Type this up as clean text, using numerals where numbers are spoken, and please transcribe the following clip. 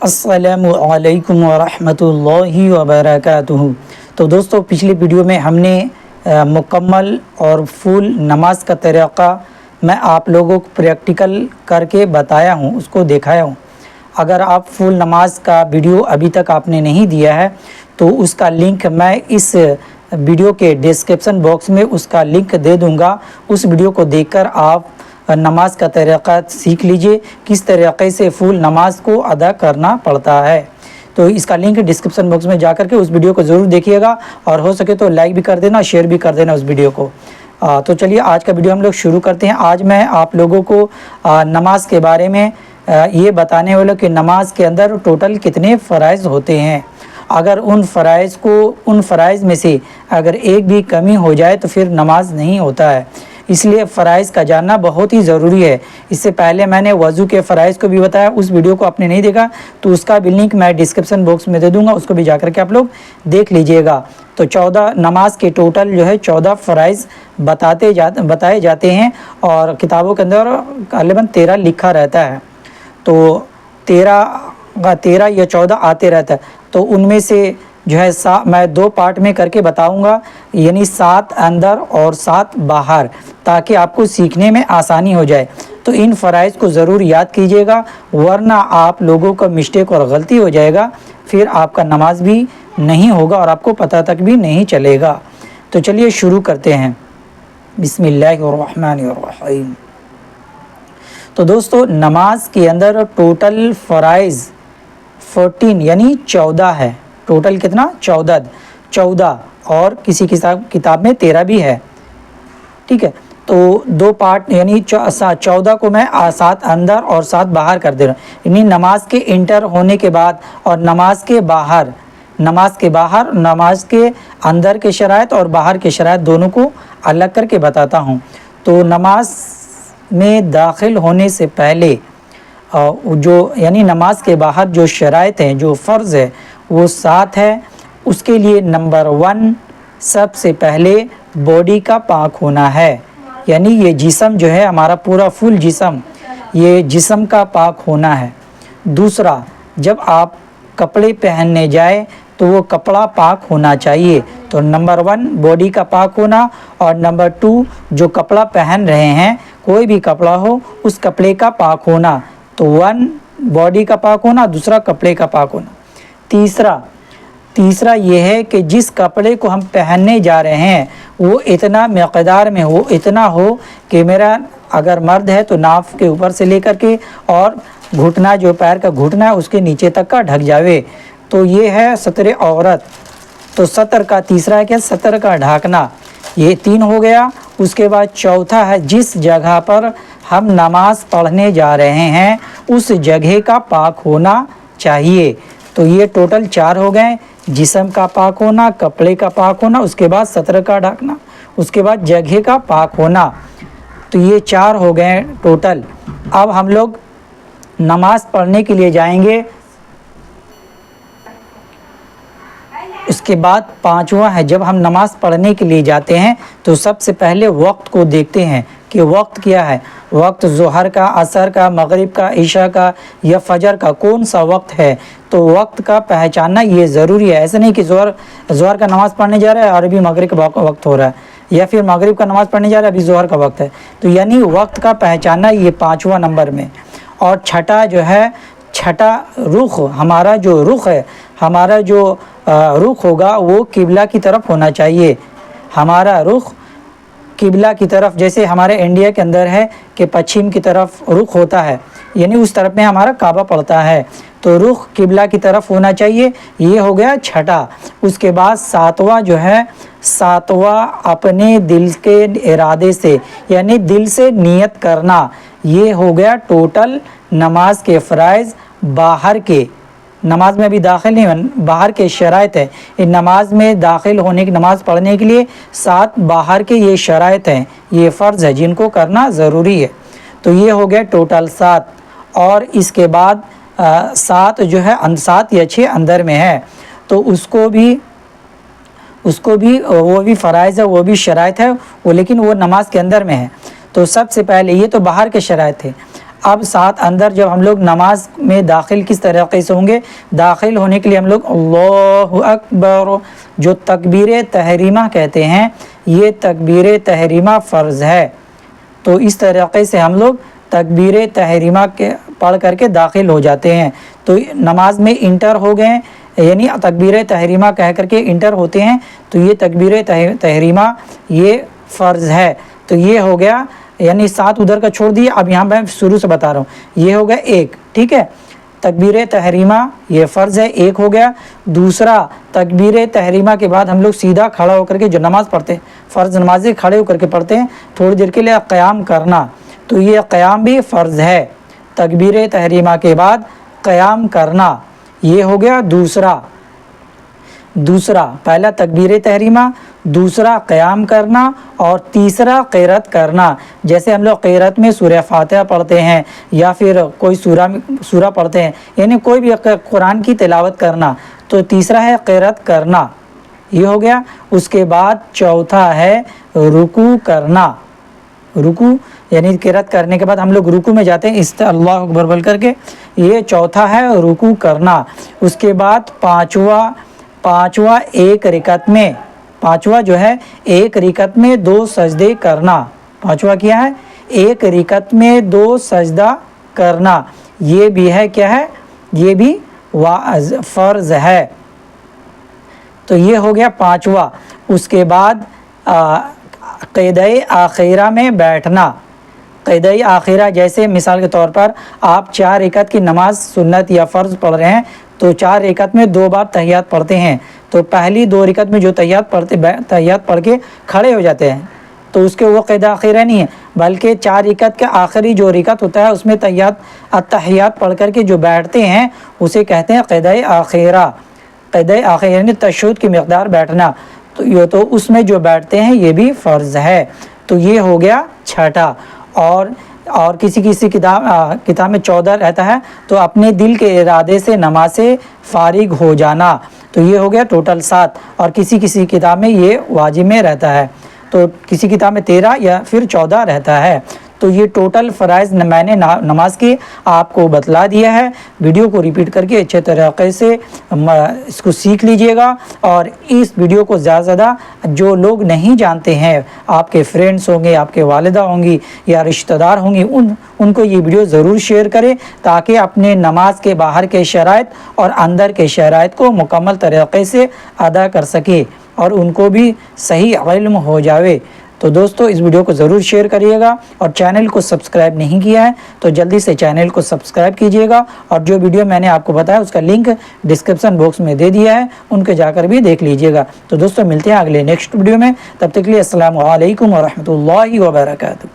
السلام علیکم ورحمۃ اللہ وبرکاتہ۔ تو دوستو، پچھلی ویڈیو میں ہم نے مکمل اور فل نماز کا طریقہ میں آپ لوگوں کو پریکٹیکل کر کے بتایا ہوں، اس کو دکھایا ہوں۔ اگر آپ فل نماز کا ویڈیو ابھی تک آپ نے نہیں دیا ہے تو اس کا لنک میں اس ویڈیو کے ڈسکرپشن باکس میں اس کا لنک دے دوں گا۔ اس ویڈیو کو دیکھ کر آپ نماز کا طریقہ سیکھ لیجئے، کس طریقے سے فل نماز کو ادا کرنا پڑتا ہے۔ تو اس کا لنک ڈسکرپشن باکس میں جا کر کے اس ویڈیو کو ضرور دیکھیے گا، اور ہو سکے تو لائک بھی کر دینا، شیئر بھی کر دینا اس ویڈیو کو۔ تو چلیے آج کا ویڈیو ہم لوگ شروع کرتے ہیں۔ آج میں آپ لوگوں کو نماز کے بارے میں یہ بتانے والا کہ نماز کے اندر ٹوٹل کتنے فرائض ہوتے ہیں۔ اگر ان فرائض میں سے اگر ایک بھی کمی ہو جائے تو پھر نماز نہیں ہوتا ہے، اس لیے فرائض کا جاننا بہت ہی ضروری ہے۔ اس سے پہلے میں نے وضو کے فرائض کو بھی بتایا، اس ویڈیو کو آپ نے نہیں دیکھا تو اس کا بھی لنک میں ڈسکرپشن باکس میں دے دوں گا، اس کو بھی جا کر کے آپ لوگ دیکھ لیجئے گا۔ تو 14 نماز کے ٹوٹل 14 فرائض بتائے جاتے ہیں، اور کتابوں کے اندر غالباً 13 لکھا رہتا ہے، تو 13 یا 14 آتے رہتا ہے۔ تو ان میں سے میں 2 پارٹ میں کر کے بتاؤں گا، یعنی 7 اندر اور 7 باہر، تاکہ آپ کو سیکھنے میں آسانی ہو جائے۔ تو ان فرائض کو ضرور یاد کیجئے گا، ورنہ آپ لوگوں کا مسٹیک اور غلطی ہو جائے گا، پھر آپ کا نماز بھی نہیں ہوگا اور آپ کو پتہ تک بھی نہیں چلے گا۔ تو چلیے شروع کرتے ہیں۔ بسم اللہ الرحمن الرحیم۔ تو دوستو، نماز کے اندر ٹوٹل فرائض 14 یعنی 14 ہے۔ ٹوٹل کتنا؟ 14، اور کسی کتاب میں 13 بھی ہے، ٹھیک ہے۔ تو 2 پارٹ یعنی 14 کو میں 7 اندر اور 7 باہر کر دے رہا ہوں، یعنی نماز کے انٹر ہونے کے بعد اور نماز کے نماز کے اندر کے شرائط اور باہر کے شرائط دونوں کو الگ کر کے بتاتا ہوں۔ تو نماز میں داخل ہونے سے پہلے یعنی نماز کے باہر جو شرائط ہیں، جو فرض ہے وہ 7 ہے۔ اس کے لیے نمبر 1 سب سے پہلے باڈی کا پاک ہونا ہے، یعنی یہ جسم ہے ہمارا پورا فل جسم، یہ جسم کا پاک ہونا ہے۔ دوسرا، جب آپ کپڑے پہننے جائیں تو وہ کپڑا پاک ہونا چاہیے۔ تو نمبر 1 باڈی کا پاک ہونا، اور نمبر 2 جو کپڑا پہن رہے ہیں، کوئی بھی کپڑا ہو، اس کپڑے کا پاک ہونا۔ تو 1 باڈی کا پاک ہونا، دوسرا کپڑے کا پاک ہونا۔ تیسرا یہ ہے کہ جس کپڑے کو ہم پہننے جا رہے ہیں وہ اتنا مقدار میں ہو، اتنا ہو کہ میرا اگر مرد ہے تو ناف کے اوپر سے لے کر کے اور گھٹنا، جو پیر کا گھٹنا ہے اس کے نیچے تک کا ڈھک جاوے۔ تو یہ ہے ستر عورت۔ تو سطر کا تیسرا ہے کیا؟ سطر کا ڈھانکنا۔ یہ 3 ہو گیا۔ اس کے بعد چوتھا ہے جس جگہ پر ہم نماز پڑھنے جا رہے ہیں اس جگہ کا پاک ہونا چاہیے۔ تو یہ ٹوٹل 4 ہو گئے، جسم کا پاک ہونا، کپڑے کا پاک ہونا، اس کے بعد سطر کا ڈھکنا، اس کے بعد جگہ کا پاک ہونا۔ تو یہ 4 ہو گئے ٹوٹل۔ اب ہم لوگ نماز پڑھنے کے لیے جائیں گے۔ اس کے بعد 5واں ہے، جب ہم نماز پڑھنے کے لیے جاتے ہیں تو سب سے پہلے وقت کو دیکھتے ہیں کہ وقت کیا ہے۔ وقت ظہر کا، عصر کا، مغرب کا، عشاء کا یا فجر کا کون سا وقت ہے۔ تو وقت کا پہچاننا یہ ضروری ہے۔ ایسا نہیں کہ ظہر کا نماز پڑھنے جا رہا ہے اور ابھی مغرب کا وقت ہو رہا ہے، یا پھر مغرب کا نماز پڑھنے جا رہا ہے ابھی ظہر کا وقت ہے۔ تو یعنی وقت کا پہچاننا یہ 5واں نمبر میں۔ اور چھٹا رخ، ہمارا جو رخ ہوگا وہ قبلہ کی طرف ہونا چاہیے۔ ہمارا رخ قبلہ کی طرف، جیسے ہمارے انڈیا کے اندر ہے کہ پچھم کی طرف رخ ہوتا ہے، یعنی اس طرف میں ہمارا کعبہ پڑتا ہے، تو رخ قبلہ کی طرف ہونا چاہیے۔ یہ ہو گیا چھٹا۔ اس کے بعد 7واں اپنے دل کے ارادے سے، یعنی دل سے نیت کرنا۔ یہ ہو گیا ٹوٹل نماز کے فرائض باہر کے۔ نماز میں بھی داخل نہیں، باہر کے شرائط ہے۔ ان نماز میں داخل ہونے کی، نماز پڑھنے کے لیے 7 باہر کے یہ شرائط ہیں، یہ فرض ہے جن کو کرنا ضروری ہے۔ تو یہ ہو گیا ٹوٹل 7۔ اور اس کے بعد 7 7 یا 6 اندر میں ہے، تو اس کو بھی وہ بھی فرائض ہے، وہ بھی شرائط ہے، لیکن وہ نماز کے اندر میں ہے۔ تو سب سے پہلے یہ تو باہر کے شرائط ہے۔ اب ساتھ اندر جب ہم لوگ نماز میں داخل کس طریقے سے ہوں گے، داخل ہونے کے لیے ہم لوگ اللہ اکبر جو تکبیر تحریمہ کہتے ہیں، یہ تکبیر تحریمہ فرض ہے۔ تو اس طریقے سے ہم لوگ تکبیر تحریمہ کے پڑھ کر کے داخل ہو جاتے ہیں، تو نماز میں انٹر ہو گئے، یعنی تکبیر تحریمہ کہہ کر کے انٹر ہوتے ہیں، تو یہ تکبیر تحریمہ یہ فرض ہے۔ تو یہ ہو گیا، یعنی 7 ادھر کا چھوڑ دیا، اب یہاں میں شروع سے بتا رہا ہوں، یہ ہو گیا 1، ٹھیک ہے، تکبیر تحریمہ یہ فرض ہے، 1 ہو گیا۔ دوسرا، تکبیر تحریمہ کے بعد ہم لوگ سیدھا کھڑا ہو کر کے جو نماز پڑھتے ہیں، فرض نمازیں کھڑے ہو کر کے پڑھتے ہیں، تھوڑی دیر کے لیے قیام کرنا، تو یہ قیام بھی فرض ہے، تکبیر تحریمہ کے بعد قیام کرنا، یہ ہو گیا دوسرا پہلا تکبیر تحریمہ، دوسرا قیام کرنا، اور تیسرا قرأت کرنا۔ جیسے ہم لوگ قرأت میں سورہ فاتحہ پڑھتے ہیں یا پھر کوئی سورہ پڑھتے ہیں، یعنی کوئی بھی قرآن کی تلاوت کرنا، تو تیسرا ہے قرأت کرنا، یہ ہو گیا۔ اس کے بعد چوتھا ہے رکوع کرنا، رکوع یعنی قرأت کرنے کے بعد ہم لوگ رکوع میں جاتے ہیں اللہ اکبر بول کر کے، یہ چوتھا ہے رکوع کرنا۔ اس کے بعد پانچواں ایک رکعت میں، پانچواں جو ہے ایک رکعت میں 2 سجدے کرنا، پانچواں کیا ہے، ایک رکعت میں 2 سجدہ کرنا، یہ بھی ہے کیا ہے، یہ بھی فرض ہے۔ تو یہ ہو گیا پانچواں۔ اس کے بعد قیدہ آخرہ میں بیٹھنا، قیدہ آخرہ جیسے مثال کے طور پر آپ 4 رکعت کی نماز سنت یا فرض پڑھ رہے ہیں، تو 4 رکعت میں 2 بار تحیات پڑھتے ہیں، تو پہلی 2 رکعت میں جو تحیات پڑھ کے کھڑے ہو جاتے ہیں، تو اس کے وہ قیدہ آخرہ نہیں ہے، بلکہ 4 رکعت کا آخری جو رکعت ہوتا ہے اس میں تحیات پڑھ کر کے جو بیٹھتے ہیں اسے کہتے ہیں قیدہ آخرہ، قیدہ آخرہ یعنی تشہد کی مقدار بیٹھنا، تو اس میں جو بیٹھتے ہیں یہ بھی فرض ہے۔ تو یہ ہو گیا چھٹا۔ اور کسی کتاب میں 14 رہتا ہے، تو اپنے دل کے ارادے سے نماز سے فارغ ہو جانا، تو یہ ہو گیا ٹوٹل 7، اور کسی کتاب میں یہ واجب میں رہتا ہے، تو کسی کتاب میں 13 یا پھر 14 رہتا ہے۔ تو یہ ٹوٹل فرائض میں نے نماز کی آپ کو بتلا دیا ہے۔ ویڈیو کو ریپیٹ کر کے اچھے طریقے سے اس کو سیکھ لیجئے گا، اور اس ویڈیو کو زیادہ سے زیادہ جو لوگ نہیں جانتے ہیں، آپ کے فرینڈس ہوں گے، آپ کے والدہ ہوں گی یا رشتہ دار ہوں گی، ان کو یہ ویڈیو ضرور شیئر کریں، تاکہ اپنے نماز کے باہر کے شرائط اور اندر کے شرائط کو مکمل طریقے سے ادا کر سکے اور ان کو بھی صحیح علم ہو جاوے۔ تو دوستو اس ویڈیو کو ضرور شیئر کریے گا، اور چینل کو سبسکرائب نہیں کیا ہے تو جلدی سے چینل کو سبسکرائب کیجئے گا، اور جو ویڈیو میں نے آپ کو بتایا اس کا لنک ڈسکرپشن باکس میں دے دیا ہے، ان کے جا کر بھی دیکھ لیجئے گا۔ تو دوستو ملتے ہیں اگلے نیکسٹ ویڈیو میں، تب تک کے لیے السلام علیکم ورحمۃ اللہ وبرکاتہ۔